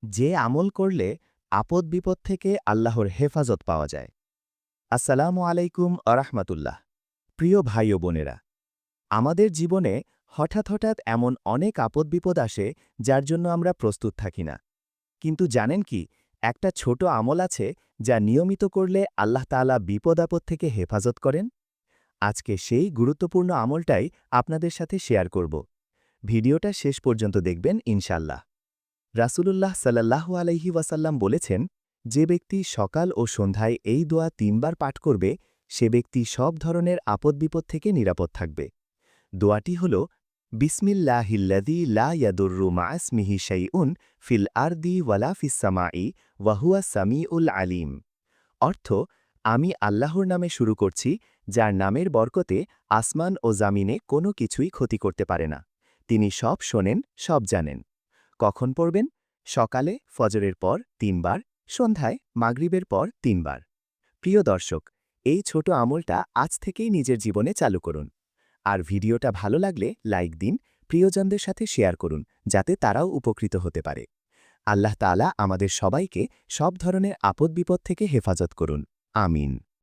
যে আমল করলে আপদ বিপদ থেকে আল্লাহর হেফাজত পাওয়া যায়। আসসালামু আলাইকুম আরহামাতুল্লাহ। প্রিয় ভাই ও বোনেরা, আমাদের জীবনে হঠাৎ হঠাৎ এমন অনেক আপদ বিপদ আসে যার জন্য আমরা প্রস্তুত থাকি না। কিন্তু জানেন কি, একটা ছোট আমল আছে যা নিয়মিত করলে আল্লাহ তাআলা বিপদ আপদ থেকে হেফাজত করেন। আজকে সেই গুরুত্বপূর্ণ আমলটাই আপনাদের সাথে শেয়ার করব। ভিডিওটা শেষ পর্যন্ত দেখবেন ইনশাল্লাহ। রাসূলুল্লাহ সাল্লাল্লাহু আলাইহি ওয়াসাল্লাম বলেছেন, যে ব্যক্তি সকাল ও সন্ধ্যায় এই দোয়া ৩ বার পাঠ করবে, সে ব্যক্তি সব ধরনের আপদ বিপদ থেকে নিরাপদ থাকবে। দোয়াটি হল, বিসমিল্লাহিল্লাযী লা ইয়াদুররু মা ইসমিহি শাইউন ফিল আরদি ওয়ালা ফিস সামাই ওয়া হুয়া সামিউল আলিম। অর্থ, আমি আল্লাহর নামে শুরু করছি, যার নামের বরকতে আসমান ও জামিনে কোনো কিছুই ক্ষতি করতে পারে না। তিনি সব শোনেন, সব জানেন। কখন পড়বেন? সকালে ফজরের পর ৩ বার, সন্ধ্যায় মাগরিবের পর ৩ বার। প্রিয় দর্শক, এই ছোট আমলটা আজ থেকেই নিজের জীবনে চালু করুন। আর ভিডিওটা ভালো লাগলে লাইক দিন, প্রিয়জনদের সাথে শেয়ার করুন, যাতে তারাও উপকৃত হতে পারে। আল্লাহ তাআলা আমাদের সবাইকে সব ধরনের আপদ বিপদ থেকে হেফাজত করুন। আমিন।